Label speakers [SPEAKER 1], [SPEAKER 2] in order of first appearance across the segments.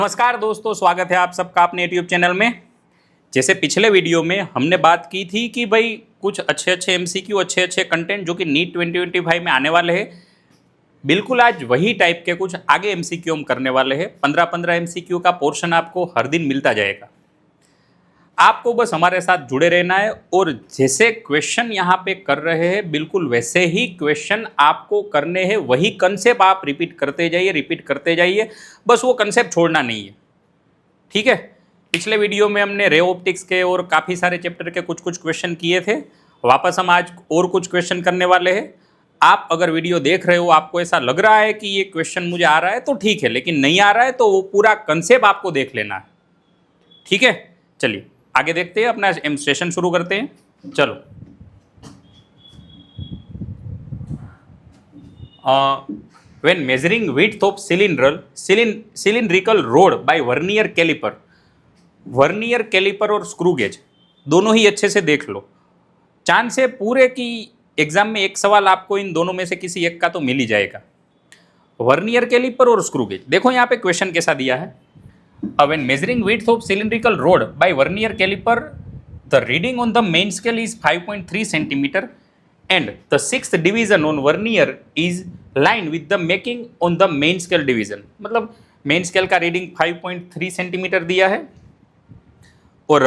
[SPEAKER 1] नमस्कार दोस्तों, स्वागत है आप सबका अपने यूट्यूब चैनल में। जैसे पिछले वीडियो में हमने बात की थी कि भाई कुछ अच्छे एमसीक्यू, अच्छे कंटेंट जो कि नीट 2025 में आने वाले हैं, बिल्कुल आज वही टाइप के कुछ आगे एमसीक्यू हम करने वाले हैं। 15-15 एमसीक्यू का पोर्शन आपको हर दिन मिलता जाएगा। आपको बस हमारे साथ जुड़े रहना है और जैसे क्वेश्चन यहाँ पे कर रहे हैं बिल्कुल वैसे ही क्वेश्चन आपको करने हैं। वही कंसेप्ट आप रिपीट करते जाइए, बस वो कंसेप्ट छोड़ना नहीं है, ठीक है। पिछले वीडियो में हमने रे ऑप्टिक्स के और काफ़ी सारे चैप्टर के कुछ क्वेश्चन किए थे। वापस हम आज और कुछ क्वेश्चन करने वाले हैं। आप अगर वीडियो देख रहे हो, आपको ऐसा लग रहा है कि ये क्वेश्चन मुझे आ रहा है तो ठीक है, लेकिन नहीं आ रहा है तो वो पूरा कंसेप्ट आपको देख लेना है, ठीक है। चलिए आगे देखते हैं, अपना सेशन शुरू करते हैं। चलो when measuring width of cylindrical rod by vernier caliper और स्क्रू गेज दोनों ही अच्छे से देख लो। चांस है पूरे की एग्जाम में एक सवाल आपको इन दोनों में से किसी एक का तो मिल ही जाएगा। वर्नियर कैलिपर और स्क्रू गेज, देखो यहाँ पे क्वेश्चन कैसा दिया है। When measuring width of cylindrical rod by vernier caliper, the reading on the main scale is 5.3 centimeter and the sixth division on vernier is lined with the marking on the main scale division। मतलब main scale का reading 5.3 centimetre दिया है और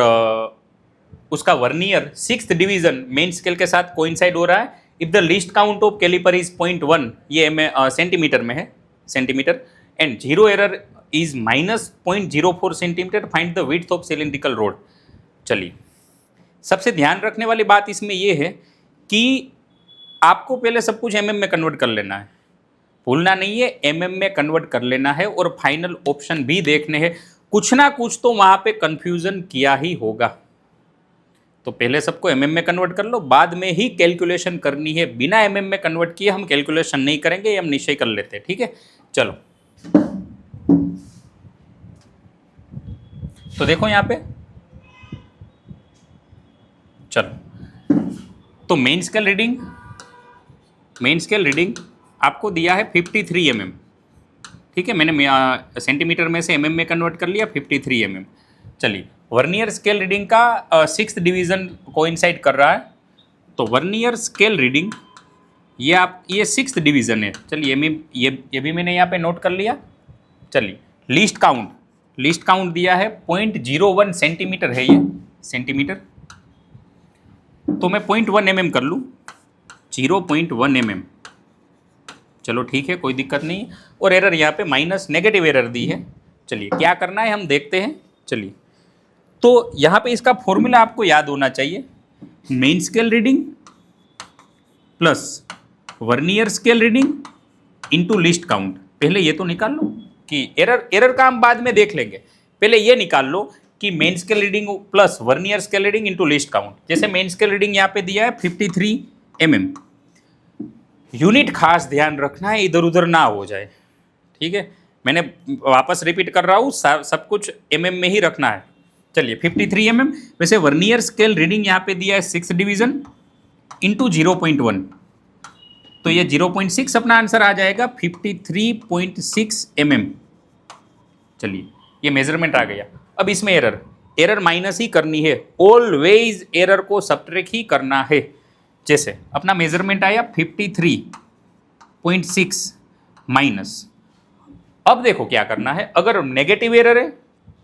[SPEAKER 1] उसका vernier sixth division main scale के साथ coincide हो रहा है। If the least count of caliper is 0.1, ये सेंटीमीटर में है, centimetre, and zero error is -0.04 centimetre, find the width of cylindrical rod. चलिए, सबसे ध्यान रखने वाली बात इसमें यह है कि आपको पहले सब कुछ एमएम में कन्वर्ट कर लेना है, भूलना नहीं है, एमएम में कन्वर्ट कर लेना है और फाइनल ऑप्शन भी देखने हैं। कुछ ना कुछ तो वहाँ पे कंफ्यूजन किया ही होगा, तो पहले सबको एमएम में कन्वर्ट कर लो, बाद में ही कैलकुलेशन करनी है। बिना एमएम में कन्वर्ट किए हम कैलकुलेशन नहीं करेंगे, ये हम निश्चय कर लेते हैं, ठीक है। चलो तो देखो यहाँ पे, चलो तो मेन स्केल रीडिंग आपको दिया है 53 mm, ठीक है। मैंने सेंटीमीटर में से एमएम में कन्वर्ट कर लिया, 53 mm। चलिए, वर्नियर स्केल रीडिंग का सिक्स्थ डिवीजन कोइंसाइड कर रहा है, तो वर्नियर स्केल रीडिंग ये सिक्स्थ डिवीजन है। चलिए ये भी मैंने यहाँ पे नोट कर लिया। चलिए, लीस्ट काउंट दिया है 0.01 सेंटीमीटर है, ये सेंटीमीटर, तो मैं 0.1 mm कर लूँ, 0.1 mm। चलो ठीक है, कोई दिक्कत नहीं। और एरर यहाँ पे नेगेटिव एरर दी है। चलिए क्या करना है हम देखते हैं। चलिए, तो यहाँ पे इसका फॉर्मूला आपको याद होना चाहिए, main scale reading plus vernier scale reading into least count. पहले ये तो निकाल लो कि एरर का हम बाद में देख लेंगे, पहले ये निकाल लो कि main scale reading plus vernier scale reading into least count. जैसे मेन स्केल रीडिंग यहाँ पे दिया है 53 mm। यूनिट खास ध्यान रखना है, इधर उधर ना हो जाए, ठीक है। मैंने वापस रिपीट कर रहा हूँ, सब कुछ mm में ही रखना है। चलिए 53 mm। वैसे वर्नियर स्केल रीडिंग यहाँ पे दिया है 6th डिवीजन इंटू 0.1, तो ये 0.6 अपना आंसर आ जाएगा, 53.6 mm। चलिए, ये मेजरमेंट आ गया। अब इसमें एरर माइनस ही करनी है, ऑलवेज एरर को सब्ट्रैक्ट ही करना है। जैसे अपना मेजरमेंट आया 53.6 माइनस, अब देखो क्या करना है। अगर नेगेटिव एरर है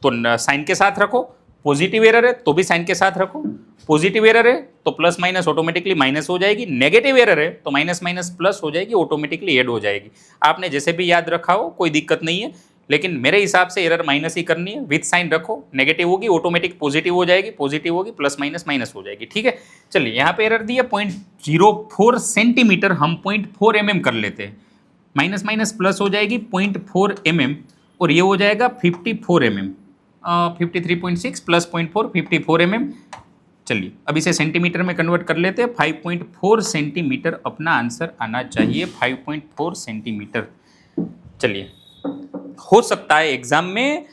[SPEAKER 1] तो साइन के साथ रखो, पॉजिटिव एरर है तो भी साइन के साथ रखो। पॉजिटिव एरर है तो प्लस माइनस ऑटोमेटिकली माइनस हो जाएगी, नेगेटिव एरर है तो माइनस माइनस प्लस हो जाएगी, ऑटोमेटिकली ऐड हो जाएगी। आपने जैसे भी याद रखा हो कोई दिक्कत नहीं है, लेकिन मेरे हिसाब से एरर माइनस ही करनी है। विथ साइन रखो, नेगेटिव होगी ऑटोमेटिक पॉजिटिव हो जाएगी, पॉजिटिव होगी प्लस माइनस माइनस हो जाएगी, ठीक है। चलिए, यहाँ पे एरर दी है 0.04 सेंटीमीटर, हम 0.4 mm कर लेते हैं, माइनस माइनस प्लस हो जाएगी 0.4 mm और ये हो जाएगा 54 mm। 53.6 plus 0.4 54 mm। चलिए, अब इसे सेंटीमीटर में कन्वर्ट कर लेते हैं। 5.4 सेंटीमीटर अपना आंसर आना चाहिए, 5.4 सेंटीमीटर। चलिए, हो सकता है एग्जाम में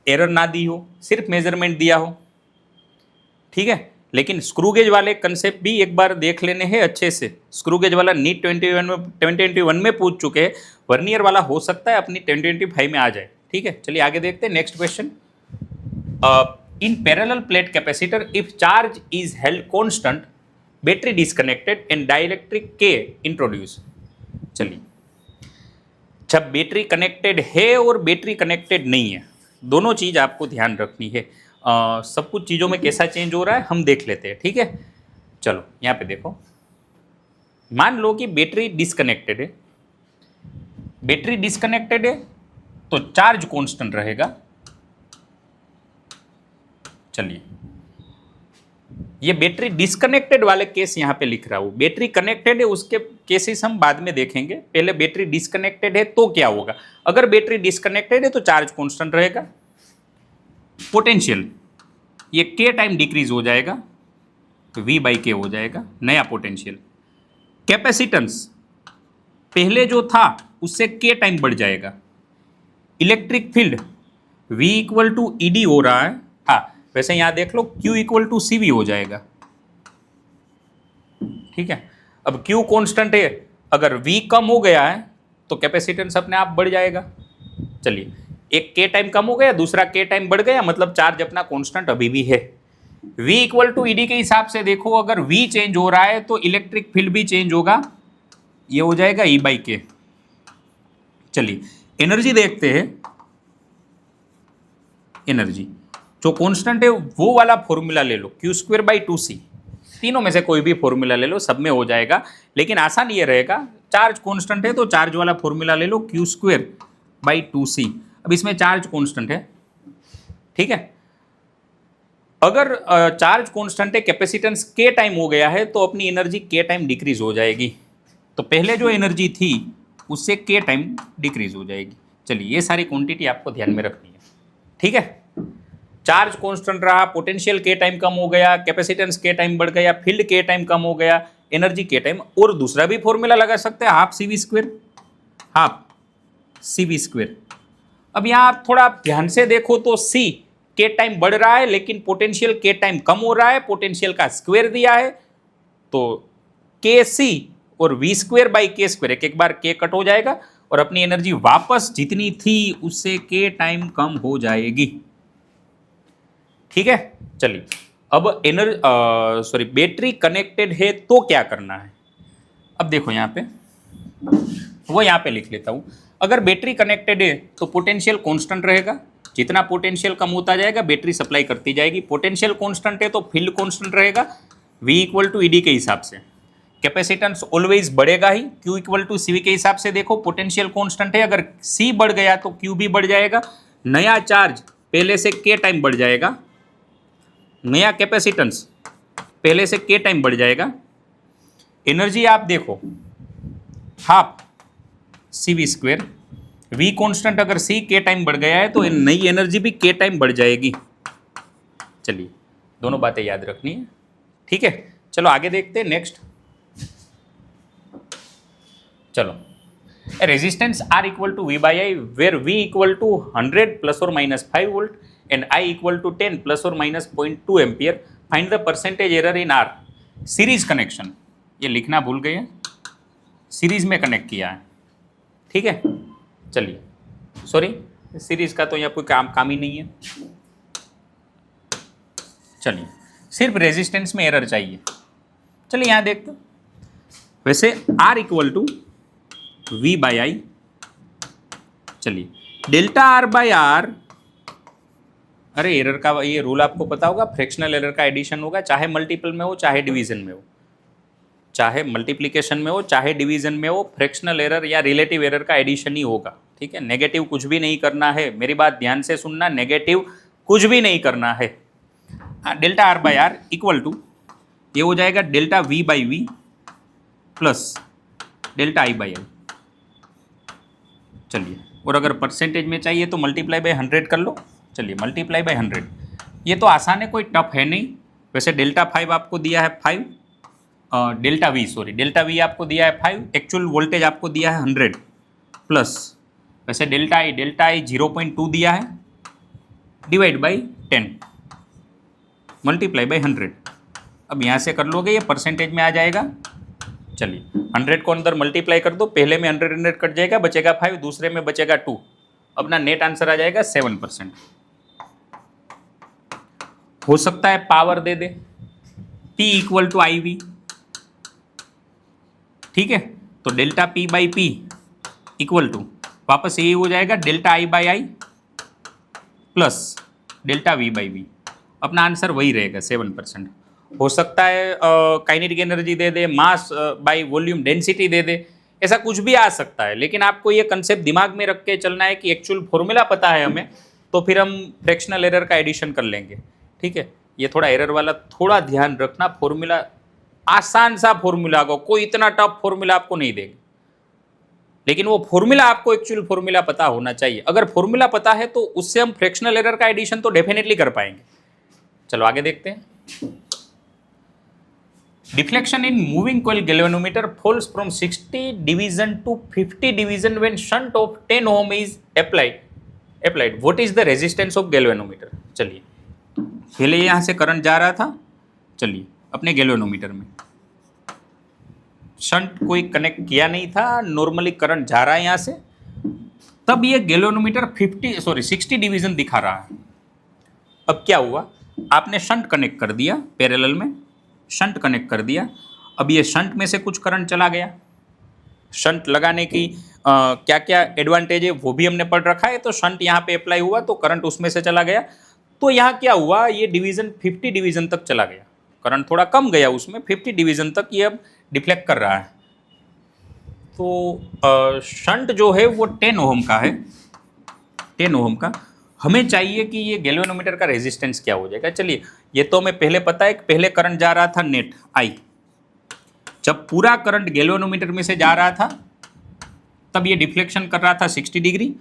[SPEAKER 1] एरर ना दी हो, सिर्फ मेजरमेंट दिया हो, ठीक है। लेकिन स्क्रू गेज वाले कंसेप्ट भी एक बार देख लेने हैं अच्छे से। स्क्रू गेज वाला नीट 2021 में पूछ चुके हैं, वर्नियर वाला हो सकता है अपनी 2025 में आ जाए, ठीक है, चलिए आगे देखते हैं next question. In parallel plate capacitor if charge is held constant, battery disconnected and dielectric के इंट्रोड्यूस। चलिए, जब बैटरी कनेक्टेड है और बैटरी कनेक्टेड नहीं है, दोनों चीज आपको ध्यान रखनी है। सब कुछ चीज़ों में कैसा चेंज हो रहा है हम देख लेते हैं, ठीक है। चलो यहाँ पे देखो, मान लो कि बैटरी डिस्कनेक्टेड है, बैटरी डिस्कनेक्टेड है तो चार्ज कांस्टेंट रहेगा। चलिए, ये बैटरी डिस्कनेक्टेड वाले केस यहाँ पे लिख रहा हूँ, बैटरी कनेक्टेड है उसके केसेस हम बाद में देखेंगे, पहले बैटरी डिस्कनेक्टेड है तो क्या होगा। अगर बैटरी डिस्कनेक्टेड है तो चार्ज कांस्टेंट रहेगा, पोटेंशियल ये के टाइम डिक्रीज हो जाएगा तो V बाई के हो जाएगा नया पोटेंशियल। कैपेसिटेंस पहले जो था उससे के टाइम बढ़ जाएगा। Electric field V equal to ED हो रहा है, हाँ वैसे यहां देख लो Q इक्वल टू CV हो जाएगा, ठीक है। अब Q कांस्टेंट है, अगर V कम हो गया है तो कैपेसिटेंस अपने आप बढ़ जाएगा। चलिए, एक के टाइम कम हो गया, दूसरा के टाइम बढ़ गया, मतलब चार्ज अपना कांस्टेंट अभी भी है। V इक्वल टू ED के हिसाब से देखो, अगर V चेंज हो रहा है तो इलेक्ट्रिक फील्ड भी चेंज होगा, ये हो जाएगा E बाई के। चलिए, एनर्जी देखते हैं। एनर्जी जो कांस्टेंट है वो वाला फॉर्मूला ले लो, Q स्क्वायर बाई 2C, तीनों में से कोई भी फॉर्मूला ले लो, सब में हो जाएगा, लेकिन आसान ये रहेगा, चार्ज कांस्टेंट है तो चार्ज वाला फॉर्मूला ले लो Q स्क्वायर बाई 2C। अब इसमें चार्ज कांस्टेंट है, ठीक है। अगर चार्ज कांस्टेंट है, कैपेसिटेंस के टाइम हो गया है तो अपनी एनर्जी के टाइम डिक्रीज हो जाएगी, तो पहले जो एनर्जी थी उससे के टाइम डिक्रीज हो जाएगी। चलिए, ये सारी क्वांटिटी आपको ध्यान में रखनी है, ठीक है। चार्ज कांस्टेंट रहा, पोटेंशियल के टाइम कम हो गया, कैपेसिटेंस के टाइम बढ़ गया, फील्ड के टाइम कम हो गया, एनर्जी के टाइम, और दूसरा भी फॉर्मूला लगा सकते हैं, half CV square, half CV square. अब यहाँ आप थोड़ा ध्यान से देखो तो C के टाइम बढ़ रहा है लेकिन पोटेंशियल के टाइम कम हो रहा है, पोटेंशियल का स्क्वायर दिया है तो KC और V स्क्वायर बाई के स्क्वायर, एक बार के कट हो जाएगा और अपनी एनर्जी वापस जितनी थी उससे के टाइम कम हो जाएगी, ठीक है। चलिए, अब बैटरी कनेक्टेड है तो क्या करना है, अब देखो यहाँ पे, वो यहाँ पे लिख लेता हूँ। अगर बैटरी कनेक्टेड है तो पोटेंशियल कांस्टेंट रहेगा, जितना पोटेंशियल कम होता जाएगा बैटरी सप्लाई करती जाएगी। पोटेंशियल कांस्टेंट है तो फील्ड कांस्टेंट रहेगा V इक्वल टू ED के हिसाब से। कैपेसिटेंस ऑलवेज बढ़ेगा ही, Q इक्वल टू CV के हिसाब से देखो, पोटेंशियल कांस्टेंट है, अगर C बढ़ गया तो Q भी बढ़ जाएगा, नया चार्ज पहले से के टाइम बढ़ जाएगा, नया कैपेसिटेंस पहले से के टाइम बढ़ जाएगा। एनर्जी आप देखो, half CV square, V constant अगर C के टाइम बढ़ गया है तो नई एनर्जी भी के टाइम बढ़ जाएगी। चलिए, दोनों बातें याद रखनी है, ठीक है। चलो आगे देखते हैं नेक्स्ट। चलो, resistance R equal to V by I where V equal to 100 plus और minus 5 volt and I equal to 10 plus और minus 0.2 ampere, find the percentage error in R। Series connection, ये लिखना भूल गए हैं, सीरीज में connect किया है, ठीक है। चलिए, सॉरी, सीरीज का तो यहाँ कोई काम ही नहीं है। चलिए, सिर्फ रेजिस्टेंस में एरर चाहिए। चलिए यहाँ देखते, वैसे R equal to V by I, चलिए डेल्टा R बाई R, अरे एरर का ये रूल आपको पता होगा, फ्रैक्शनल एरर का एडिशन होगा, चाहे मल्टीपल में हो चाहे डिवीजन में हो, चाहे मल्टीप्लिकेशन में हो चाहे डिवीजन में हो, फ्रैक्शनल एरर या रिलेटिव एरर का एडिशन ही होगा, ठीक है। नेगेटिव कुछ भी नहीं करना है, मेरी बात ध्यान से सुनना, नेगेटिव कुछ भी नहीं करना है। Delta R by R equal to, ये हो जाएगा delta V by V plus delta I by I। चलिए, और अगर परसेंटेज में चाहिए तो मल्टीप्लाई बाई 100 कर लो। चलिए, मल्टीप्लाई बाई 100, ये तो आसान है, कोई टफ है नहीं। वैसे डेल्टा 5 आपको दिया है 5, डेल्टा V आपको दिया है 5, एक्चुअल वोल्टेज आपको दिया है 100 प्लस, वैसे डेल्टा I 0.2 दिया है, डिवाइड बाई 10 मल्टीप्लाई बाई 100। अब यहाँ से कर लोगे ये परसेंटेज में आ जाएगा। चलिए, 100 को अंदर मल्टीप्लाई कर दो, पहले में 100 कट जाएगा, बचेगा 5, दूसरे में बचेगा 2, अपना नेट आंसर आ जाएगा 7%। हो सकता है पावर दे दे P equal to I V, ठीक है, तो delta P by P equal to वापस यही हो जाएगा delta I by I plus delta V by V. अपना आंसर वही रहेगा 7%। हो सकता है काइनेटिक एनर्जी दे दे, मास बाई वॉल्यूम डेंसिटी दे दे, ऐसा कुछ भी आ सकता है, लेकिन आपको ये कंसेप्ट दिमाग में रख के चलना है कि एक्चुअल फॉर्मूला पता है हमें, तो फिर हम फ्रैक्शनल एरर का एडिशन कर लेंगे, ठीक है। ये थोड़ा एरर वाला थोड़ा ध्यान रखना, फॉर्मूला आसान सा फॉर्मूला को, कोई इतना टफ फॉर्मूला आपको नहीं देगा, लेकिन वो फॉर्मूला आपको एक्चुअल फॉर्मूला पता होना चाहिए। अगर फॉर्मूला पता है तो उससे हम फ्रैक्शनल एरर का एडिशन तो डेफिनेटली कर पाएंगे। चलो आगे देखते हैं। Deflection in moving coil galvanometer falls from 60 division to 50 division when shunt of 10 ohm is applied what is the resistance of galvanometer. चलिए पहले यहां से करंट जा रहा था, चलिए अपने गैल्वेनोमीटर में शंट कोई कनेक्ट किया नहीं था, नॉर्मली करंट जा रहा है यहां से, तब ये गैल्वेनोमीटर 60 डिवीजन दिखा रहा है। अब क्या हुआ, आपने शंट कनेक्ट कर दिया, पैरेलल में शंट कनेक्ट कर दिया, अब ये शंट में से कुछ करंट चला गया। शंट लगाने की क्या क्या एडवांटेज है वो भी हमने पढ़ रखा है, तो शंट यहाँ पे अप्लाई हुआ तो करंट उसमें से चला गया। तो यहाँ क्या हुआ, ये डिवीजन 50 डिवीजन तक चला गया, करंट थोड़ा कम गया उसमें, 50 डिवीजन तक ये अब डिफ्लेक्ट कर रहा है। तो शंट जो है वो 10 ओम का है, 10 ओम का। हमें चाहिए कि ये गैल्वेनोमीटर का रेजिस्टेंस क्या हो जाएगा। चलिए ये तो हमें पहले पता है कि पहले करंट जा रहा था नेट आई, जब पूरा करंट गैल्वेनोमीटर में से जा रहा था तब ये डिफ्लेक्शन कर रहा था 60 डिग्री।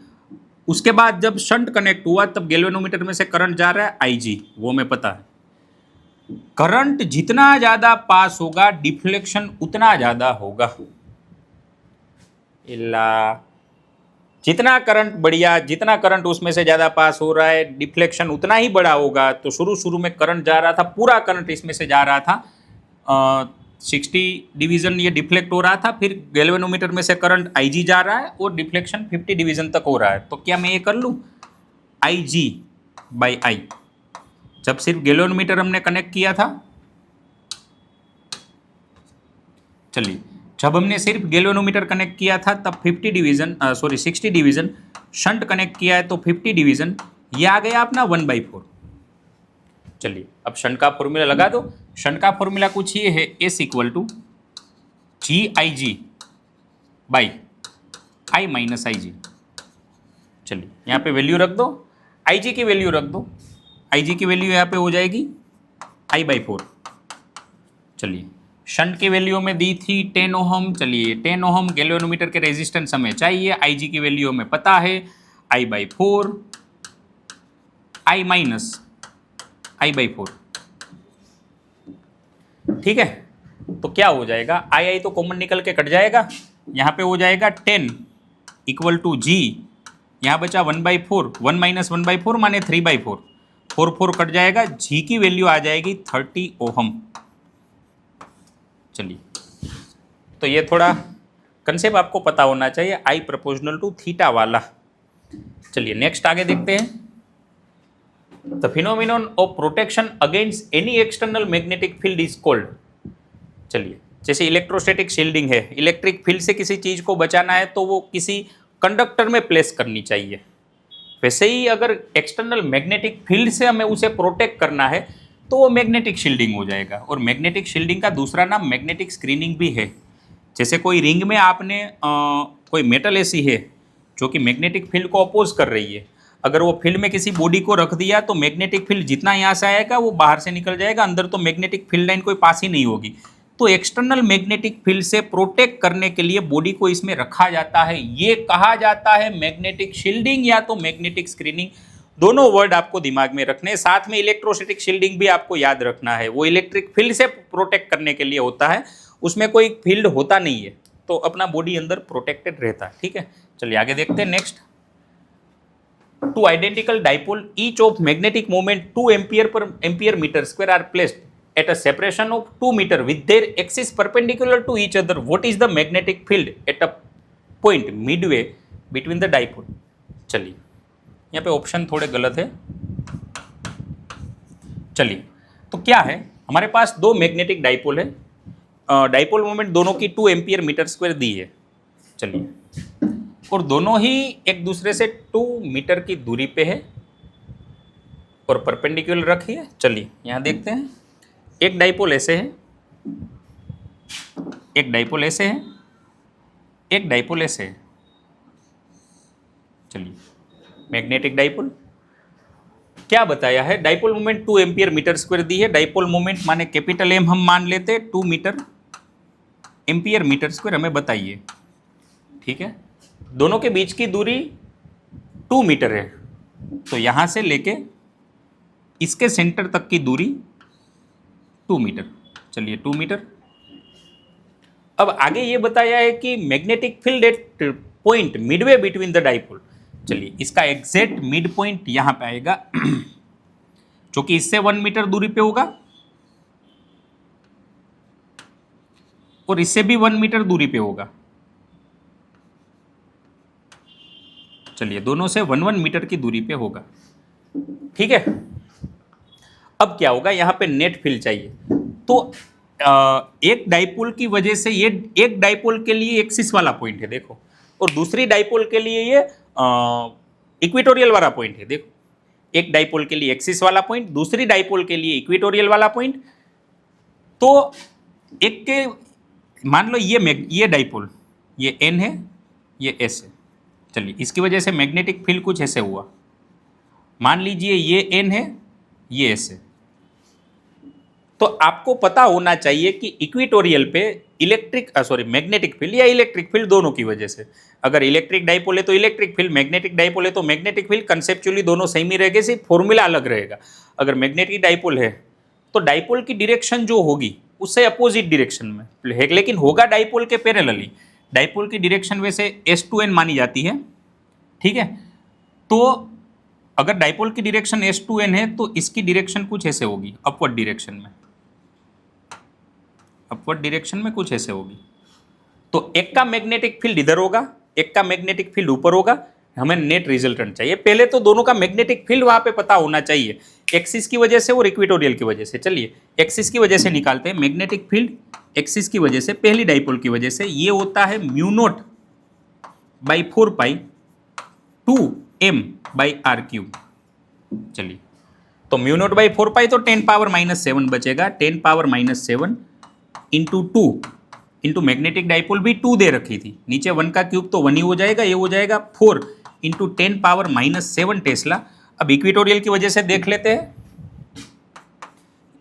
[SPEAKER 1] उसके बाद जब शंट कनेक्ट हुआ तब गैल्वेनोमीटर में से करंट जा रहा है IG, वो हमें पता है। करंट जितना ज़्यादा पास होगा डिफ्लेक्शन उतना ज़्यादा होगा। जितना करंट बढ़िया, जितना करंट उसमें से ज़्यादा पास हो रहा है डिफ्लेक्शन उतना ही बड़ा होगा। तो शुरू में करंट जा रहा था, पूरा करंट इसमें से जा रहा था 60 डिवीज़न ये डिफ्लेक्ट हो रहा था, फिर गैल्वेनोमीटर में से करंट IG जा रहा है और डिफ्लेक्शन 50 डिवीज़न तक हो रहा है। तो क्या मैं ये कर लूँ IG बाई आई, जब सिर्फ गैल्वेनोमीटर हमने कनेक्ट किया था। चलिए जब हमने सिर्फ गैल्वेनोमीटर कनेक्ट किया था तब 60 डिवीज़न, शंट कनेक्ट किया है तो 50 डिवीज़न, ये आ गया अपना 1/4। चलिए अब शंट का फॉर्मूला लगा दो। शंट का फॉर्मूला कुछ ये है, S equal to GIG by I minus IG। चलिए यहाँ पे वैल्यू रख दो, IG की वैल्यू रख दो, IG की वैल्यू यहाँ पे हो जाएगी I/4। चलिए शंट की वैल्यू में दी थी 10 ओम। चलिए 10 ओम गैल्वेनोमीटर के रेजिस्टेंस हमें चाहिए, IG की वैल्यू हमें पता है I/4, I माइनस I/4, ठीक है। तो क्या हो जाएगा, आई तो कॉमन निकल के कट जाएगा, यहाँ पे हो जाएगा 10 इक्वल टू G, यहाँ बचा 1/4, 1 माइनस 1/4 माने 3/4, 4 कट जाएगा, G की वैल्यू आ जाएगी 30 ओम। चलिए तो ये थोड़ा कंसेप्ट आपको पता होना चाहिए, I प्रोपोर्शनल टू थीटा वाला। चलिए नेक्स्ट आगे देखते हैं। The phenomenon of protection against any external magnetic field is called. चलिए जैसे इलेक्ट्रोस्टैटिक शील्डिंग है, इलेक्ट्रिक फील्ड से किसी चीज़ को बचाना है तो वो किसी कंडक्टर में प्लेस करनी चाहिए। वैसे ही अगर एक्सटर्नल मैग्नेटिक फील्ड से हमें उसे प्रोटेक्ट करना है तो वो मैग्नेटिक शील्डिंग हो जाएगा। और मैग्नेटिक शील्डिंग का दूसरा नाम मैग्नेटिक स्क्रीनिंग भी है। जैसे कोई रिंग में आपने कोई मेटल ऐसी है जो कि मैग्नेटिक फील्ड को अपोज कर रही है, अगर वो फील्ड में किसी बॉडी को रख दिया तो मैग्नेटिक फील्ड जितना यहाँ से आएगा वो बाहर से निकल जाएगा, अंदर तो मैग्नेटिक फील्ड लाइन कोई पास ही नहीं होगी। तो एक्सटर्नल मैग्नेटिक फील्ड से प्रोटेक्ट करने के लिए बॉडी को इसमें रखा जाता है, ये कहा जाता है मैग्नेटिक शील्डिंग या तो मैग्नेटिक स्क्रीनिंग। दोनों वर्ड आपको दिमाग में रखने, साथ में इलेक्ट्रोस्टैटिक शील्डिंग भी आपको याद रखना है। वो इलेक्ट्रिक फील्ड से प्रोटेक्ट करने के लिए होता है, उसमें कोई फील्ड होता नहीं है, तो अपना बॉडी अंदर प्रोटेक्टेड रहता है, ठीक है। चलिए आगे देखते हैं next. Two identical dipole each of magnetic moment 2 ampere per ampere metre square are placed at a separation of 2 metre with their axis perpendicular to each other, what is the magnetic field at a point midway between the dipole. चलिए यहाँ पे option थोड़े गलत है। चलिए तो क्या है, हमारे पास दो मैग्नेटिक डाइपोल है, डाइपोल मोमेंट दोनों की 2 एम्पियर मीटर स्क्वायर दी है। चलिए और दोनों ही एक दूसरे से 2 मीटर की दूरी पे है और परपेंडिकुलर रखी है। चलिए यहाँ देखते हैं, एक डाइपोल ऐसे है, एक डाइपोल ऐसे है, एक डाइपोल ऐसे है। चलिए मैग्नेटिक डाइपोल क्या बताया है, dipole moment 2 ampere metre square दी है। डाइपोल मोमेंट माने कैपिटल एम हम मान लेते हैं, 2 मीटर एम्पियर मीटर स्क्वायर हमें बताइए। ठीक है, दोनों के बीच की दूरी 2 मीटर है, तो यहां से लेके इसके सेंटर तक की दूरी 2 मीटर। चलिए 2 मीटर। अब आगे ये बताया है कि magnetic field eight point midway between the dipole. चलिए इसका एग्जैक्ट मिड पॉइंट यहां पे आएगा जो कि इससे 1 मीटर दूरी पे होगा और इससे भी 1 मीटर दूरी पे होगा। चलिए दोनों से 1 मीटर की दूरी पे होगा। ठीक है, अब क्या होगा, यहां पे नेट फील्ड चाहिए। तो एक डाइपोल की वजह से ये एक डाइपोल के लिए एक्सिस वाला पॉइंट है देखो, और दूसरी डाइपोल के लिए ये इक्वेटोरियल वाला पॉइंट है देखो। एक डाइपोल के लिए एक्सिस वाला पॉइंट, दूसरी डाइपोल के लिए इक्वेटोरियल वाला पॉइंट। तो एक के मान लो ये डाइपोल, ये एन है, ये एस है। चलिए इसकी वजह से मैग्नेटिक फील्ड कुछ ऐसे हुआ। मान लीजिए ये एन है, ये एस है। तो आपको पता होना चाहिए कि इक्वेटोरियल पे मैग्नेटिक फील्ड या इलेक्ट्रिक फील्ड दोनों की वजह से, अगर इलेक्ट्रिक डाइपोल है तो इलेक्ट्रिक फील्ड, मैग्नेटिक डाइपोल है तो मैग्नेटिक फील्ड, कंसेप्चुअली दोनों सेम ही रहेंगे, सिर्फ फॉर्मूला अलग रहेगा। अगर मैग्नेटिक डाइपोल है तो डाइपोल की डायरेक्शन जो होगी उससे अपोजिट डायरेक्शन में है, लेकिन होगा डाइपोल के पैरेलली। डाइपोल की डायरेक्शन वैसे S2n मानी जाती है। ठीक है, तो अगर डाइपोल की डायरेक्शन S2n है तो इसकी डायरेक्शन कुछ ऐसे होगी, अपवर्ड डायरेक्शन में, अपवर्ड डायरेक्शन में कुछ ऐसे होगी। तो एक का मैग्नेटिक फील्ड इधर होगा, एक का मैग्नेटिक फील्ड ऊपर होगा। हमें नेट रिजल्टेंट चाहिए। पहले तो दोनों का मैग्नेटिक फील्ड वहां पे पता होना चाहिए, एक्सिस की वजह से और इक्वेटोरियल की वजह से। चलिए एक्सिस की वजह से निकालते हैं। मैग्नेटिक फील्ड एक्सिस की वजह से, पहली डाइपोल की वजह से, ये होता है mu naught by 4 pi 2m by R cube. चलिए तो म्यू नॉट बाई 4 पाई तो 10 पावर -7 बचेगा। 10 power -7 into 2 into magnetic dipole भी 2 दे रखी थी, नीचे 1 का क्यूब तो 1 ही हो जाएगा, ये हो जाएगा 4 इंटू 10 पावर -7 टेस्ला। अब इक्वेटोरियल की वजह से देख लेते हैं,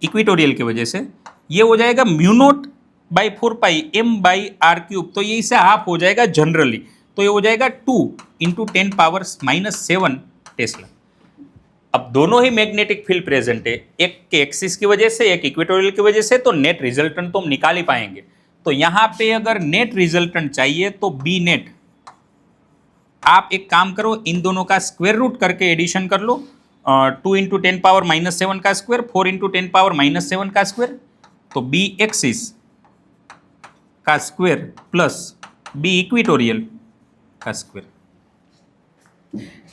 [SPEAKER 1] इक्वेटोरियल की वजह से ये हो जाएगा mu naught by 4 pi m by R cube, तो ये इससे हाफ हो जाएगा जनरली, तो ये हो जाएगा 2 इंटू 10 पावर -7 टेस्ला। अब दोनों ही मैग्नेटिक फील्ड प्रेजेंट है, एक के एक्सिस की वजह से, एक इक्वेटोरियल की वजह से, तो नेट रिजल्टेंट तो हम निकाल ही पाएंगे। तो यहां पे अगर नेट रिजल्टेंट चाहिए तो बी नेट, आप एक काम करो, इन दोनों का स्क्वायर रूट करके एडिशन कर लो। 2 इंटू 10 पावर -7 का स्क्वायर, 4 इंटू 10 पावर -7 का स्क्वायर, तो बी एक्सिस का स्क्वायर प्लस बी इक्वेटोरियल का स्क्वायर।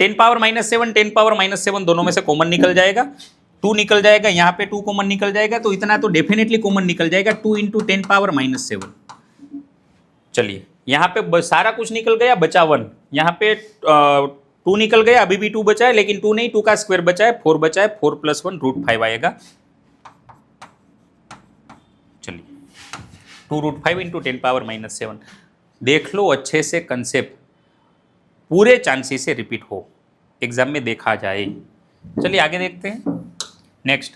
[SPEAKER 1] 10 पावर -7 10 पावर -7 दोनों में से कॉमन निकल जाएगा, 2 निकल जाएगा, यहाँ पे 2 कॉमन निकल जाएगा, तो इतना तो डेफिनेटली कॉमन निकल जाएगा, 2 इंटू 10 पावर -7। चलिए यहाँ पे सारा कुछ निकल गया, बचा 1। यहाँ पे 2 निकल गया, अभी भी 2 बचा है, लेकिन 2 नहीं, 2 का स्क्वायर बचा है, 4 बचा है, 4 + 1 √5 आएगा। चलिए 2 √5 इंटू 10 पावर -7। देख लो अच्छे से कंसेप्ट, पूरे चांसेस से रिपीट हो, एग्जाम में देखा जाए। चलिए आगे देखते हैं। Next,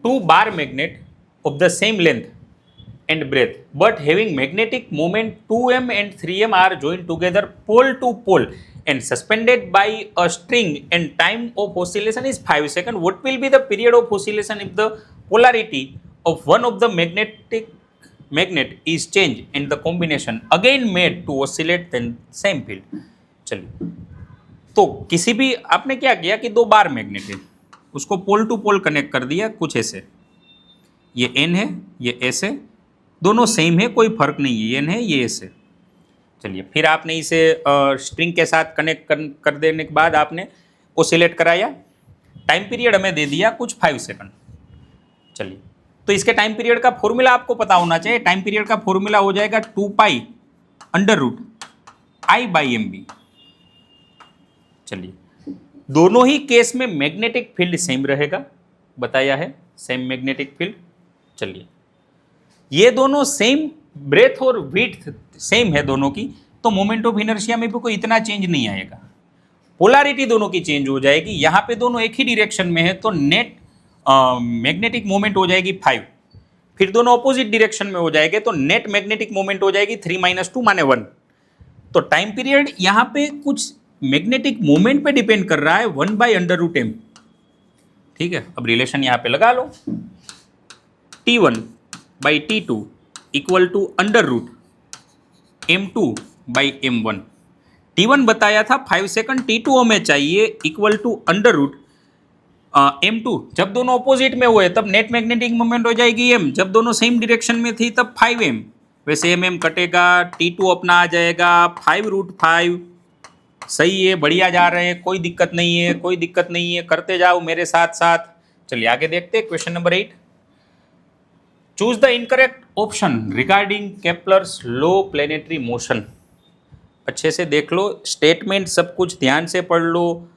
[SPEAKER 1] 2 bar magnet of the same length and breadth but having magnetic moment 2m and 3m are joined together pole to pole and suspended by a string and time of oscillation is 5 seconds. What will be the period of oscillation if the polarity of one of the magnet is changed and the combination again made to oscillate then same field? चलिए तो किसी भी आपने क्या किया कि 2 bar magnet है, उसको पोल टू पोल कनेक्ट कर दिया कुछ ऐसे, ये N है, ये S है, दोनों सेम है, कोई फर्क नहीं है, ये N है, ये S है। चलिए, फिर आपने इसे स्ट्रिंग के साथ कनेक्ट कर देने के बाद आपने ओसिलेट कराया। टाइम पीरियड हमें दे दिया कुछ 5 सेकंड। चलिए, तो इसके टाइम पीरियड का फॉर्मूला आपको पता होना चाहिए। टाइम पीरियड का फॉर्मूला हो जाएगा 2 पाई अंडर रूट I/mb। चलिए, दोनों ही केस में मैग्नेटिक फील्ड सेम रहेगा, बताया है सेम मैग्नेटिक फील्ड। चलिए, ये दोनों सेम ब्रेथ और विड्थ सेम है दोनों की, तो मोमेंट ऑफ इनर्शिया में भी कोई इतना चेंज नहीं आएगा। पोलैरिटी दोनों की चेंज हो जाएगी। यहाँ पे दोनों एक ही डायरेक्शन में है तो नेट मैग्नेटिक मोमेंट हो जाएगी 5। फिर दोनों ऑपोजिट डायरेक्शन में हो जाएंगे तो नेट मैग्नेटिक मोमेंट हो जाएगी 3 - 2 माने 1। तो टाइम पीरियड यहाँ पे कुछ मैग्नेटिक मोमेंट पे डिपेंड कर रहा है 1/√m। ठीक है, अब रिलेशन यहाँ पे लगा लो। T1/T2 equal to √m2/m1। T1 बताया था 5 सेकंड, T2 हमें चाहिए इक्वल टू √m2। जब दोनों ऑपोजिट में हुए तब नेट मैग्नेटिक मोमेंट हो जाएगी m, जब दोनों सेम डायरेक्शन में थी तब 5m। वैसे m कटेगा, T2 अपना आ जाएगा 5√5। सही है, बढ़िया जा रहे हैं, कोई दिक्कत नहीं है, कोई दिक्कत नहीं है, करते जाओ मेरे साथ साथ। चलिए आगे देखते हैं question number 8। Choose the incorrect option regarding Kepler's law planetary motion. अच्छे से देख लो, स्टेटमेंट सब कुछ ध्यान से पढ़ लो।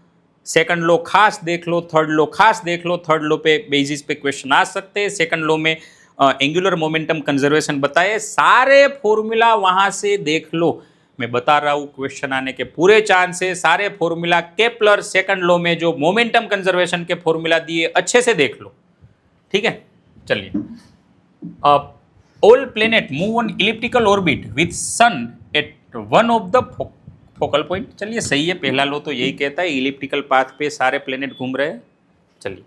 [SPEAKER 1] सेकंड लॉ खास देख लो, थर्ड लॉ खास देख लो। थर्ड लॉ पे बेसिस पे क्वेश्चन आ सकते हैं। सेकंड लॉ में एंगुलर मोमेंटम कंजर्वेशन बताए, सारे फॉर्मूला वहां से देख लो। मैं बता रहा हूँ क्वेश्चन आने के पूरे चांस है। सारे फॉर्मूला केप्लर सेकंड लॉ में जो मोमेंटम कंजर्वेशन के फॉर्मूला दिए अच्छे से देख लो। ठीक है, चलिए। All planet move on elliptical orbit with sun at one of the focal point. चलिए सही है, पहला लो तो यही कहता है इलिप्टिकल पाथ पे सारे प्लेनेट घूम रहे हैं। चलिए,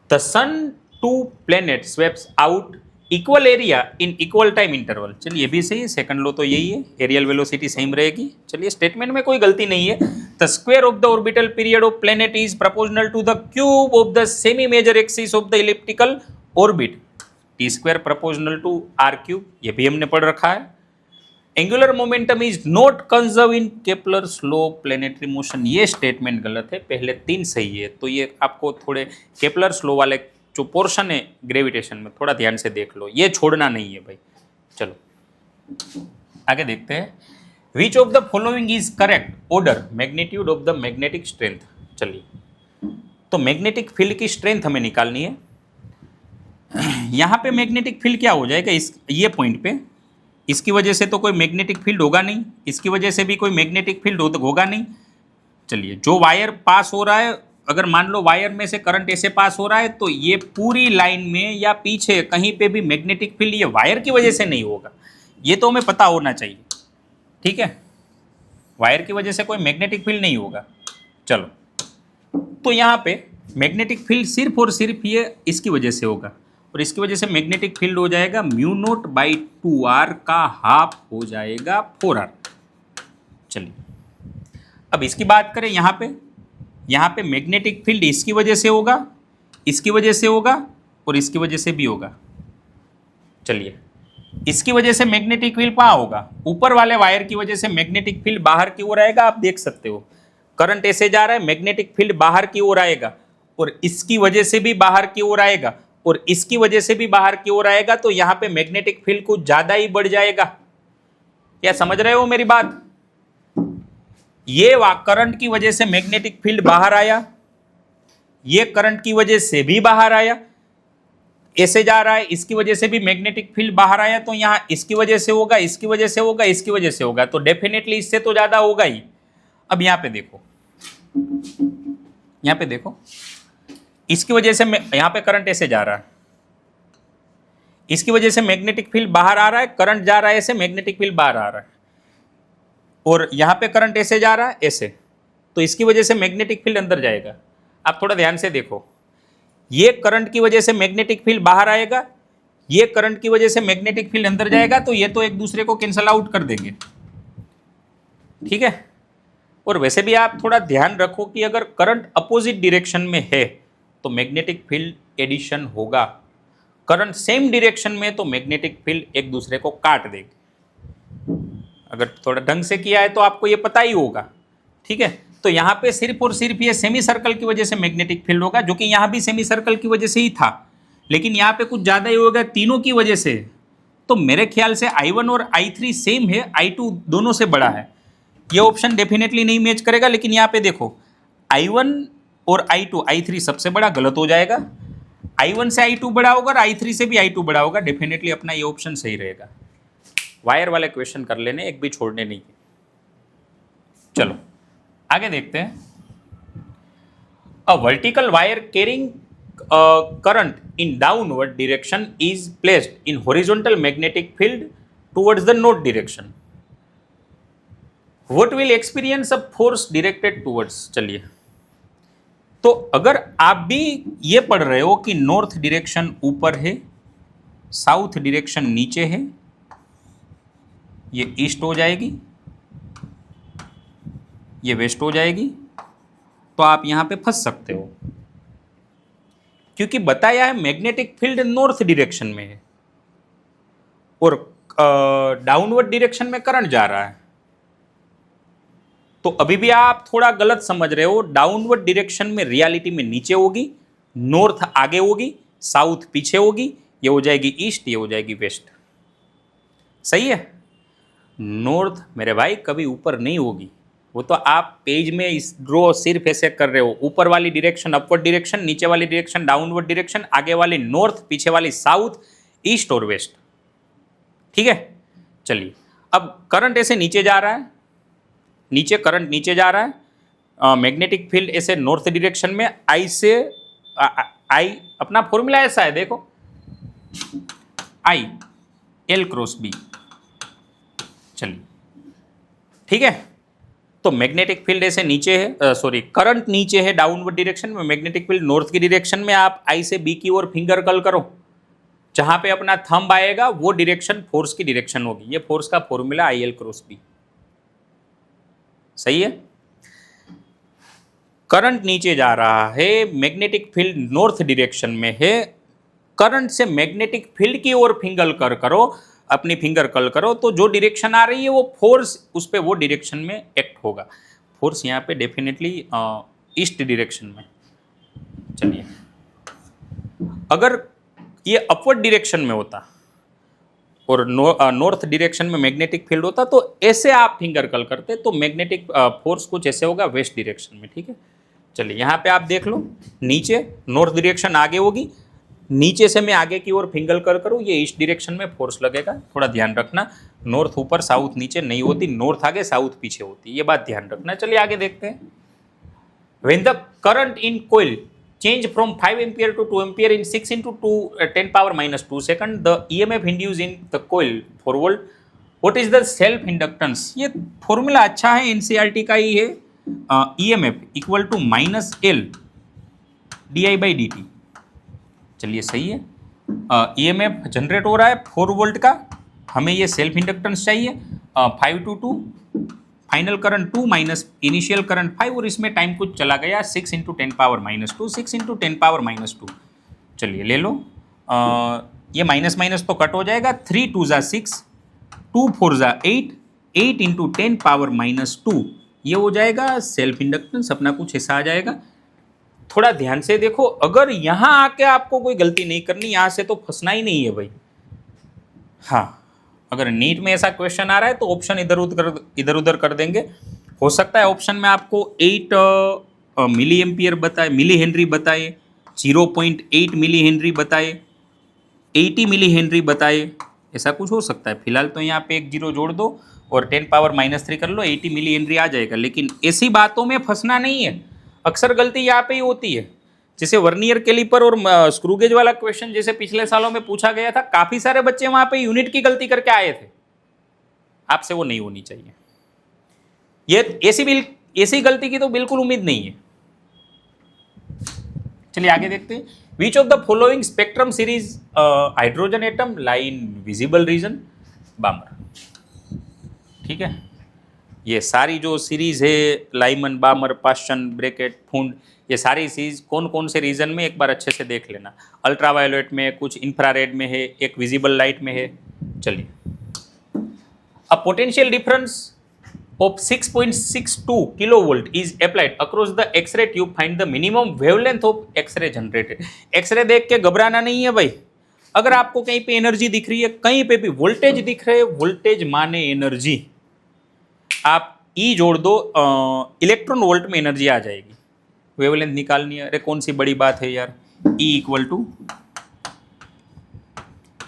[SPEAKER 1] the sun to planet sweeps out equal area in equal time interval. चलिए ये भी सही है, सेकंड लो तो यही है, एरियल वेलोसिटी सेम रहेगी। चलिए, स्टेटमेंट में कोई गलती नहीं है। The square of the orbital period of planet is proportional to the cube of the semi major axis of the elliptical orbit. T square proportional to R cube, ये भी हमने पढ़ रखा है। Angular momentum is not conserve in Kepler's law planetary motion, ये statement गलत है। पहले 3 सही है, तो ये आपको थोड़े केप्लर्स लॉ वाले जो पोर्शन है ग्रेविटेशन में थोड़ा ध्यान से देख लो, ये छोड़ना नहीं है भाई। चलो आगे देखते हैं। Which of the following is correct order magnitude of the magnetic strength. चलिए, तो मैग्नेटिक फील्ड की स्ट्रेंथ हमें निकालनी है। यहाँ पे मैग्नेटिक फील्ड क्या हो जाएगा, इस ये पॉइंट पे, इसकी वजह से तो कोई मैग्नेटिक फील्ड होगा नहीं, इसकी वजह से भी कोई मैग्नेटिक फील्ड होगा नहीं। चलिए, जो वायर पास हो रहा है, अगर मान लो वायर में से करंट ऐसे पास हो रहा है तो ये पूरी लाइन में या पीछे कहीं पे भी मैग्नेटिक फील्ड ये वायर की वजह से नहीं होगा, ये तो हमें पता होना चाहिए। ठीक है, वायर की वजह से कोई मैग्नेटिक फील्ड नहीं होगा। चलो, तो यहाँ पे मैग्नेटिक फील्ड सिर्फ और सिर्फ ये इसकी वजह से होगा, और इसकी वजह से मैग्नेटिक फील्ड हो जाएगा μ0/2r का हाफ हो जाएगा 4r। चलिए, अब इसकी बात करें यहाँ पे मैग्नेटिक फील्ड इसकी वजह से होगा, इसकी वजह से होगा और इसकी वजह से भी होगा। चलिए, इसकी वजह से मैग्नेटिक फील्ड कहाँ होगा, ऊपर वाले वायर की वजह से मैग्नेटिक फील्ड बाहर की ओर आएगा। आप देख सकते हो करंट ऐसे जा रहा है, मैग्नेटिक फील्ड बाहर की ओर आएगा, और इसकी वजह से भी बाहर की ओर आएगा, और इसकी वजह से भी बाहर की ओर आएगा। तो यहाँ पे मैग्नेटिक फील्ड कुछ ज्यादा ही बढ़ जाएगा। क्या समझ रहे हो मेरी बात? ये करंट की वजह से मैग्नेटिक फील्ड बाहर आया, ये करंट की वजह से भी बाहर आया, ऐसे जा रहा है, इसकी वजह से भी मैग्नेटिक फील्ड बाहर आया। तो यहाँ इसकी वजह से होगा, इसकी वजह से होगा, इसकी वजह से होगा, तो डेफिनेटली इससे तो ज्यादा होगा ही। अब यहाँ पे देखो, यहाँ पे देखो, इसकी वजह से यहाँ पे करंट ऐसे जा रहा है, इसकी वजह से मैग्नेटिक फील्ड बाहर आ रहा है, करंट जा रहा है ऐसे, मैग्नेटिक फील्ड बाहर आ रहा है, और यहाँ पे करंट ऐसे जा रहा है ऐसे, तो इसकी वजह से मैग्नेटिक फील्ड अंदर जाएगा। आप थोड़ा ध्यान से देखो, ये करंट की वजह से मैग्नेटिक फील्ड बाहर आएगा, ये करंट की वजह से मैग्नेटिक फील्ड अंदर जाएगा, तो ये तो एक दूसरे को कैंसल आउट कर देंगे। ठीक है, और वैसे भी आप थोड़ा ध्यान रखो कि अगर करंट अपोजिट डायरेक्शन में है तो मैग्नेटिक फील्ड एडिशन होगा, करंट सेम डायरेक्शन में तो मैग्नेटिक फील्ड एक दूसरे को काट देगी। अगर थोड़ा ढंग से किया है तो आपको ये पता ही होगा, ठीक है। तो यहाँ पे सिर्फ और सिर्फ ये सेमी सर्कल की वजह से मैग्नेटिक फील्ड होगा, जो कि यहाँ भी सेमी सर्कल की वजह से ही था, लेकिन यहाँ पे कुछ ज़्यादा ही होगा तीनों की वजह से। तो मेरे ख्याल से I1 और I3 सेम है, I2 दोनों से बड़ा है। ये ऑप्शन डेफिनेटली नहीं मैच करेगा, लेकिन यहाँ पे देखो I1 और I2, I3 सबसे बड़ा, गलत हो जाएगा। I1 से I2 बड़ा होगा और I3 से भी I2 बड़ा होगा, डेफिनेटली अपना ये ऑप्शन सही रहेगा। वायर वाले क्वेश्चन कर लेने, एक भी छोड़ने नहीं। चलो आगे देखते हैं। A vertical wire carrying current in downward direction is placed in horizontal magnetic field towards the north direction, what will experience a force directed towards. चलिए, तो अगर आप भी ये पढ़ रहे हो कि नॉर्थ डायरेक्शन ऊपर है, साउथ डायरेक्शन नीचे है, ये ईस्ट हो जाएगी, ये वेस्ट हो जाएगी, तो आप यहां पे फंस सकते हो, क्योंकि बताया है मैग्नेटिक फील्ड नॉर्थ डायरेक्शन में है और डाउनवर्ड डायरेक्शन में करंट जा रहा है। तो अभी भी आप थोड़ा गलत समझ रहे हो। डाउनवर्ड डायरेक्शन में रियलिटी में नीचे होगी, नॉर्थ आगे होगी, साउथ पीछे होगी, ये हो जाएगी ईस्ट, ये हो जाएगी वेस्ट। सही है। नॉर्थ मेरे भाई कभी ऊपर नहीं होगी, वो तो आप पेज में इस ड्रॉ सिर्फ ऐसे कर रहे हो। ऊपर वाली डायरेक्शन अपवर्ड डायरेक्शन, नीचे वाली डायरेक्शन डाउनवर्ड डायरेक्शन, आगे वाली नॉर्थ, पीछे वाली साउथ, ईस्ट और वेस्ट, ठीक है। चलिए, अब करंट ऐसे नीचे जा रहा है, नीचे करंट नीचे जा रहा है, मैग्नेटिक फील्ड ऐसे नॉर्थ डायरेक्शन में, आई से आई अपना फॉर्मूला ऐसा है, देखो आई एल क्रॉस बी। चलिए ठीक है, तो मैग्नेटिक फील्ड ऐसे नीचे है, सॉरी करंट नीचे है डाउनवर्ड डायरेक्शन में, मैग्नेटिक फील्ड नॉर्थ की डायरेक्शन में। आप आई से बी की ओर फिंगर कर्ल करो, जहां पे अपना थंब आएगा वो डायरेक्शन फोर्स की डायरेक्शन होगी। ये फोर्स का formula I L cross B. सही है। करंट नीचे जा रहा है, मैग्नेटिक फील्ड नॉर्थ डायरेक्शन में है, करंट से मैग्नेटिक फील्ड की ओर फिंगर कर करो, अपनी फिंगर कर्ल करो, तो जो डायरेक्शन आ रही है वो फोर्स उस पे वो डायरेक्शन में एक्ट होगा। फोर्स यहाँ पे डेफिनेटली ईस्ट डायरेक्शन में। चलिए, अगर ये अपवर्ड डायरेक्शन में होता और नॉर्थ डायरेक्शन में मैग्नेटिक फील्ड होता, तो ऐसे आप फिंगर कर्ल करते, तो मैग्नेटिक फोर्स कुछ ऐसे होगा वेस्ट डायरेक्शन में, ठीक है। चलिए, यहाँ पे आप देख लो, नीचे नॉर्थ डायरेक्शन आगे होगी, नीचे से मैं आगे की ओर फिंगर कर्ल करूँ, ये ईस्ट डायरेक्शन में फोर्स लगेगा। थोड़ा ध्यान रखना, नॉर्थ ऊपर साउथ नीचे नहीं होती, नॉर्थ आगे साउथ पीछे होती, ये बात ध्यान रखना। चलिए आगे देखते हैं। When the current in coil change from 5 ampere to 2 ampere in 6 into 2 10 power minus 2 second, the EMF induced in the coil 4 volt, what is the self inductance। ये फॉर्मूला अच्छा है, एनसीईआरटी का ही है। EMF equal to minus L DI/dt। चलिए सही है। EMF generate हो रहा है 4 वोल्ट का, हमें ये सेल्फ इंडक्टेंस चाहिए 5 to 2, final current 2 minus initial current 5, और इसमें टाइम कुछ चला गया 6 into 10 power minus 2, 6 into 10 power minus 2। चलिए ले लो, ये माइनस माइनस तो कट हो जाएगा, 3 2 ज़ा 6, 2 4 ज़ा 8, 8 इंटू 10 पावर माइनस 2, ये हो जाएगा सेल्फ इंडक्टेंस अपना, कुछ ऐसा आ जाएगा। थोड़ा ध्यान से देखो, अगर यहाँ आके आपको कोई गलती नहीं करनी, यहाँ से तो फंसना ही नहीं है भाई। हाँ, अगर नीट में ऐसा क्वेश्चन आ रहा है तो ऑप्शन इधर उधर कर देंगे। हो सकता है ऑप्शन में आपको 8 मिली एम्पियर बताए, मिली हेनरी बताए, 0.8 मिली हेनरी बताए, 80 मिली हेनरी बताए, ऐसा कुछ हो सकता है। फिलहाल तो यहाँ पे एक जीरो जोड़ दो और 10 पावर माइनस 3 कर लो, 80 मिली हेनरी आ जाएगा। लेकिन ऐसी बातों में फंसना नहीं है, अक्सर गलती यहाँ पे ही होती है। जैसे वर्नियर कैलिपर और स्क्रू गेज वाला क्वेश्चन जैसे पिछले सालों में पूछा गया था, काफी सारे बच्चे वहां पे यूनिट की गलती करके आए थे। आपसे वो नहीं होनी चाहिए, ये ऐसी गलती की तो बिल्कुल उम्मीद नहीं है। चलिए आगे देखते हैं। Which of the following spectrum series hydrogen atom lie in visible region Balmer. ठीक है, ये सारी जो सीरीज है, Lyman, Balmer, Paschen, Brackett, Pfund, ये सारी सीरीज कौन कौन से रीजन में एक बार अच्छे से देख लेना। अल्ट्रावायोलेट में, कुछ इंफ्रारेड में है, एक विजिबल लाइट में है। चलिए a potential difference of 6.62 kilovolt is applied across the X-ray tube. Find the minimum wavelength of X-ray generated. X-ray देख के घबराना नहीं है भाई. अगर आपको कहीं पे एनर्जी दिख रही है, कहीं पे भी वोल्टेज दिख रहे है, वोल्टेज माने एनर्जी, आप E जोड़ दो, इलेक्ट्रॉन वोल्ट में एनर्जी आ जाएगी. वेवलेंथ निकालनी है, अरे कौन सी बड़ी बात है यार. E equal to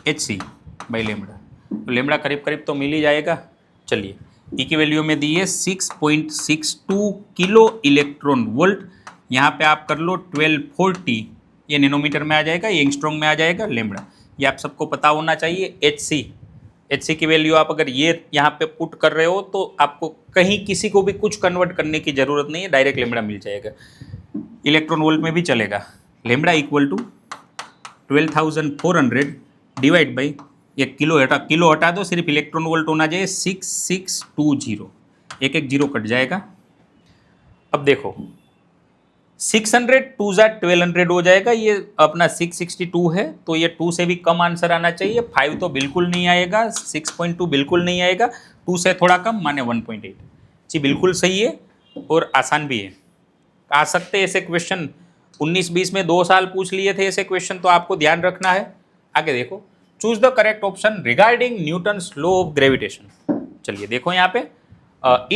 [SPEAKER 1] HC by lambda. तो लेमड़ा करीब करीब तो मिल ही जाएगा. चलिए, ई की वैल्यू में दी है 6.62 किलो इलेक्ट्रॉन वोल्ट. यहाँ पे आप कर लो 1240, ये नैनोमीटर में आ जाएगा, ये एंगस्ट्रॉम में आ जाएगा. लेमड़ा ये आप सबको पता होना चाहिए. एच सी की वैल्यू आप अगर ये यहाँ पे पुट कर रहे हो तो आपको कहीं किसी को भी कुछ कन्वर्ट करने की ज़रूरत नहीं है, डायरेक्ट लेमड़ा मिल जाएगा. इलेक्ट्रॉन वोल्ट में भी चलेगा. Lambda equal to 12,400 divide by, ये किलो हटा दो, सिर्फ इलेक्ट्रॉन वोल्ट होना चाहिए 6620. एक एक जीरो कट जाएगा. अब देखो 600 2 ज़ा 1200 हो जाएगा. ये अपना 662 है तो ये 2 से भी कम आंसर आना चाहिए. 5 तो बिल्कुल नहीं आएगा, 6.2 बिल्कुल नहीं आएगा, 2 से थोड़ा कम माने 1.8. जी बिल्कुल सही है और आसान भी है. आ सकते हैं ऐसे क्वेश्चन, 19-20 में 2 साल पूछ लिए थे ऐसे क्वेश्चन, तो आपको ध्यान रखना है. आगे देखो, choose the correct option regarding Newton's law of gravitation. चलिए देखो यहाँ पे,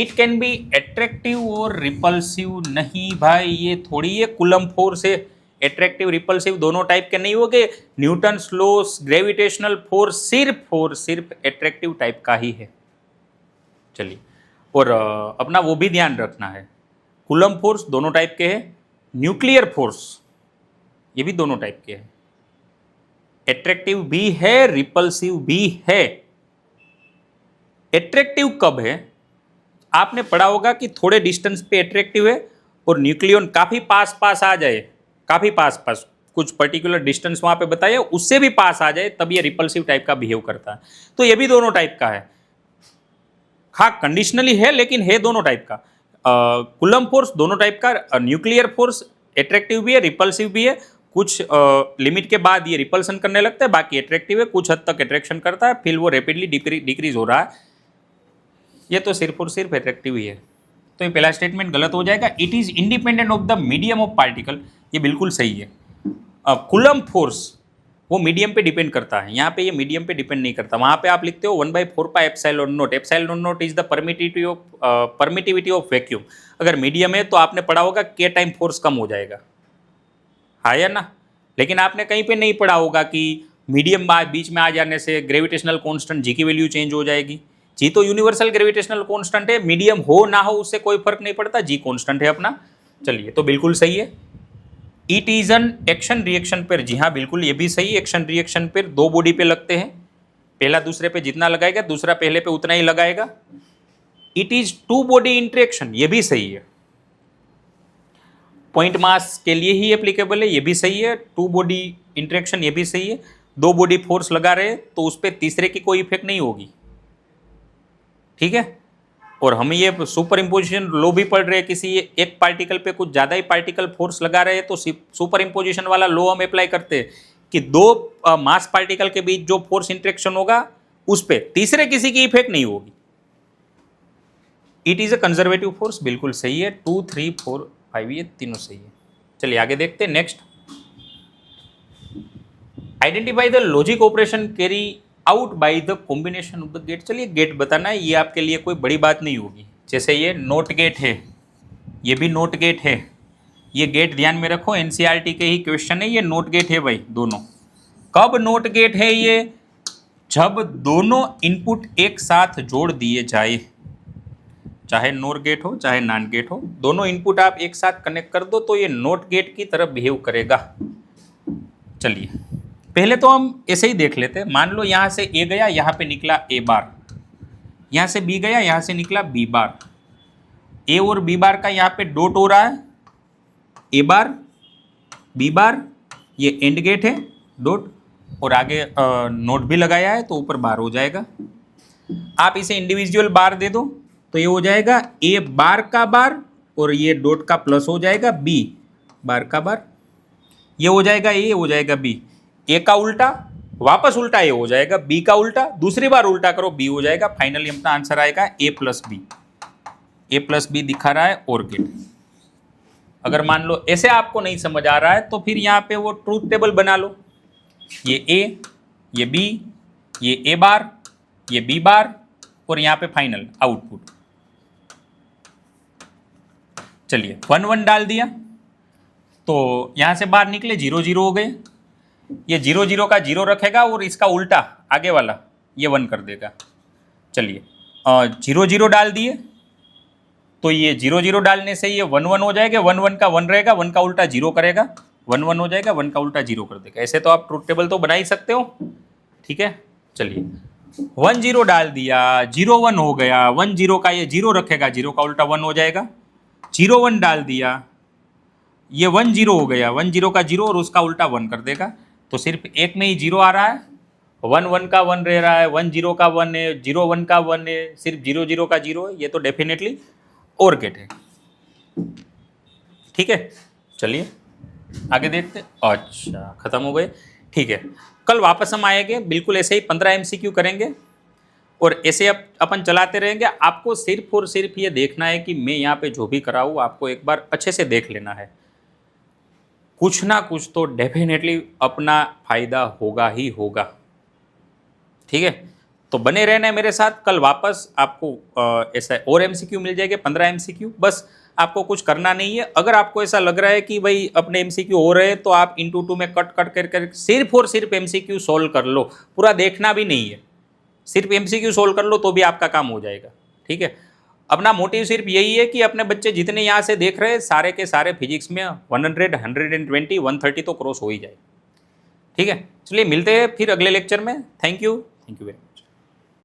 [SPEAKER 1] इट कैन बी एट्रैक्टिव और रिपल्सिव. नहीं भाई, ये थोड़ी है कुलम फोर्स है. एट्रैक्टिव रिपल्सिव दोनों टाइप के नहीं हो गए. न्यूटन्स लॉ ग्रेविटेशनल फोर्स सिर्फ एट्रैक्टिव टाइप का ही है. चलिए, और अपना वो भी ध्यान रखना है, कुलम फोर्स दोनों टाइप के हैं, न्यूक्लियर फोर्स ये भी दोनों टाइप के हैं. एट्रैक्टिव भी है, रिपल्सिव भी है. एट्रैक्टिव कब है? आपने पढ़ा होगा कि थोड़े डिस्टेंस पे एट्रैक्टिव है और न्यूक्लियन काफी पास आ जाए, काफी पास कुछ पर्टिकुलर डिस्टेंस वहां पे बताया, उससे भी पास आ जाए, तब ये रिपल्सिव टाइप का बिहेव करता है. तो ये भी दोनों टाइप का है. हाँ कंडीशनली है लेकिन है दोनों टाइप का. कुलम फोर्स दोनों टाइप का, न्यूक्लियर फोर्स एट्रैक्टिव भी है, रिपल्सिव भी है. कुछ लिमिट के बाद ये रिपल्सन करने लगता है, बाकी एट्रैक्टिव है, कुछ हद तक एट्रैक्शन करता है, फिर वो रैपिडली डिक्रीज हो रहा है. ये तो सिर्फ और सिर्फ एट्रैक्टिव ही है. तो ये पहला स्टेटमेंट गलत हो जाएगा. It is independent of the medium of particle, ये बिल्कुल सही है. कुलम फोर्स वो मीडियम पे डिपेंड करता है, यहाँ पे ये मीडियम पे डिपेंड नहीं करता. वहाँ पे आप लिखते हो 1/4 epsilon not. Epsilon not is the permittivity of vacuum. अगर मीडियम है तो आपने पढ़ा होगा के टाइम फोर्स कम हो जाएगा, हाँ या ना. लेकिन आपने कहीं पे नहीं पढ़ा होगा कि मीडियम बीच में आ जाने से ग्रेविटेशनल कांस्टेंट जी की वैल्यू चेंज हो जाएगी. जी तो यूनिवर्सल ग्रेविटेशनल कांस्टेंट है, मीडियम हो ना हो उससे कोई फर्क नहीं पड़ता, जी कांस्टेंट है अपना. चलिए, तो बिल्कुल सही है. It is an action reaction pair. जी हाँ बिल्कुल, ये भी सही. एक्शन रिएक्शन पेयर 2 बॉडी पे लगते हैं, पहला दूसरे पे जितना लगाएगा दूसरा पहले पे उतना ही लगाएगा. इट इज 2 बॉडी इंटरेक्शन, ये भी सही है. पॉइंट मास के लिए ही एप्लीकेबल है, ये भी सही है. 2 बॉडी इंटरेक्शन, ये भी सही है. 2 बॉडी फोर्स लगा रहे तो उस पर तीसरे की कोई इफेक्ट नहीं होगी, ठीक है. और हम ये सुपर इम्पोजिशन लॉ भी पढ़ रहे हैं, किसी एक पार्टिकल पे कुछ ज़्यादा ही पार्टिकल फोर्स लगा रहे हैं तो सुपर इम्पोजिशन वाला लॉ हम अप्लाई करते हैं कि 2 मास पार्टिकल के बीच जो फोर्स इंटरेक्शन होगा उस पर तीसरे किसी की इफेक्ट नहीं होगी. It is a conservative force, बिल्कुल सही है. 2, 3, 4, 5 ये तीनों सही है. चलिए आगे देखते हैं. Next, identify the logic operation carry out by the combination of the gate. चलिए गेट बताना है, ये आपके लिए कोई बड़ी बात नहीं होगी. जैसे ये नोट गेट है, ये भी नोट गेट है. ये गेट ध्यान में रखो, एनसीईआरटी के ही क्वेश्चन है. ये नोट गेट है भाई दोनों. कब नोट गेट है ये? जब दोनों इनपुट एक साथ जोड़ दिए जाए, चाहे नोर गेट हो चाहे नॉन गेट हो, दोनों इनपुट आप एक साथ कनेक्ट कर दो तो ये नोट गेट की तरह बिहेव करेगा. चलिए पहले तो हम ऐसे ही देख लेते हैं. मान लो यहाँ से ए गया, यहाँ पे निकला ए बार, यहाँ से बी गया, यहाँ से निकला बी बार. ए और बी बार का यहाँ पे डॉट हो रहा है, ए बार बी बार, ये एंड गेट है डॉट, और आगे नोट भी लगाया है तो ऊपर बार हो जाएगा. आप इसे इंडिविजुअल बार दे दो तो ये हो जाएगा ए बार का बार और ये डॉट का प्लस हो जाएगा बी बार का बार. ये हो जाएगा ए, हो जाएगा बी. ए का उल्टा वापस उल्टा ए हो जाएगा, बी का उल्टा, दूसरी बार उल्टा करो बी हो जाएगा, फाइनली अपना आंसर आएगा ए प्लस बी। ए प्लस बी दिखा रहा है और गेट। अगर मान लो ऐसे आपको नहीं समझ आ रहा है तो फिर यहाँ पे वो ट्रूथ टेबल बना लो, ये ए, ये बी, ये ए बार, ये बी बार और यहाँ पे फाइनल आउटपुट। चलिए 1 1 डाल दिया तो यहाँ से बाहर निकले 0 0 हो गए। ये 0 0 का 0 रखेगा और इसका उल्टा आगे वाला ये 1 कर देगा। चलिए 0 0 डाल दिए तो ये 0 0 डालने से ये 1 1 हो जाएगा, 1 1 का 1 रहेगा, 1 का उल्टा 0 करेगा, 1 1 हो जाएगा, 1 का उल्टा 0 कर देगा। ऐसे तो आप ट्रूथ टेबल तो बना ही सकते हो, ठीक है। चलिए 1 0 डाल दिया, 0 1 हो गया, 1 0 का ये 0 रखेगा, 0 का उल्टा 1 हो जाएगा। 0 1 डाल दिया, ये 1 0 हो गया, 1 0 का 0 और उसका उल्टा 1 कर देगा। तो सिर्फ एक में ही 0 आ रहा है, 1 1 का 1 रह रहा है, 1 0 का 1 है, 0 1 का 1 है, सिर्फ 0 0 का 0 है, ये तो डेफिनेटली और गेट है, ठीक है। चलिए आगे देखते। अच्छा खत्म हो गए, ठीक है। कल वापस हम आएंगे, बिल्कुल ऐसे ही 15 MCQ करेंगे और ऐसे अपन चलाते रहेंगे। आपको सिर्फ और सिर्फ ये देखना है कि मैं यहाँ पे जो भी कराऊँ आपको एक बार अच्छे से देख लेना है। कुछ ना कुछ तो डेफिनेटली अपना फायदा होगा ही होगा, ठीक है। तो बने रहना है मेरे साथ। कल वापस आपको ऐसा और MCQ मिल जाएंगे 15 MCQ। बस आपको कुछ करना नहीं है। अगर आपको ऐसा लग रहा है कि भाई अपने MCQ हो रहे हैं तो आप इंटू 2 में कट कट कर सिर्फ और सिर्फ MCQ सोल्व कर लो, पूरा देखना भी नहीं है, सिर्फ MCQ सोल्व कर लो तो भी आपका काम हो जाएगा, ठीक है। अपना मोटिव सिर्फ यही है कि अपने बच्चे जितने यहाँ से देख रहे हैं सारे के सारे फिजिक्स में 100 120 130 तो क्रॉस हो ही जाए, ठीक है। चलिए मिलते हैं फिर अगले लेक्चर में। Thank you very much.